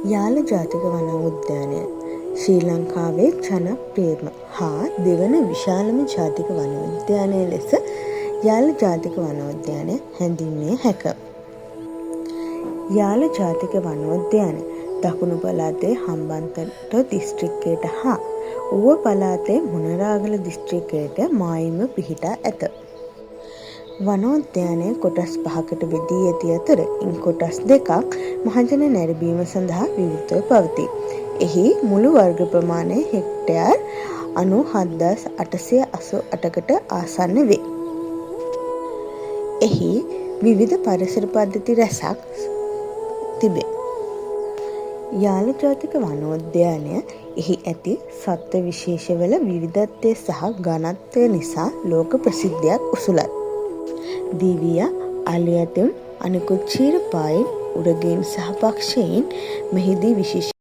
යාල ජාතික වනෝද්‍යානය ශ්‍රී ලංකාවේ ජනප්‍රියම හා දෙවන විශාලම ජාතික වනෝද්‍යානය ලෙස යාල ජාතික වනෝද්‍යානය හැඳින්විය හැක. යාල ජාතික වනෝද්‍යානය දකුණු පළාතේ හම්බන්තොට දිස්ත්‍රික්කයට හා ඌව පළාතේ මොනරාගල දිස්ත්‍රික්කයට මායිම්ව පිහිටා ඇත. වනෝද්‍යානය කොටස් 5කට බෙදී ඇති අතර ඉන් කොටස් 2ක් මහජන නැරඹීම සඳහා විවෘතව පවතී. එහි මුළු වර්ග ප්‍රමාණය හෙක්ටයාර් 97,888කට ආසන්න වේ. එහි විවිධ පරිසර පද්ධති රැසක් තිබේ. යාල ජාතික වනෝද්‍යානය එහි ඇති සත්ත්ව විශේෂවල විවිධත්වය සහ ඝනත්වය නිසා ලෝක ප්‍රසිද්ධියක් උසුලයි. දිවියා, අලි ඇතුන්, අනෙකුත් ක්ෂීරපායින්, උරගයින් සහ පක්ෂීන් මෙහිදී විශේෂ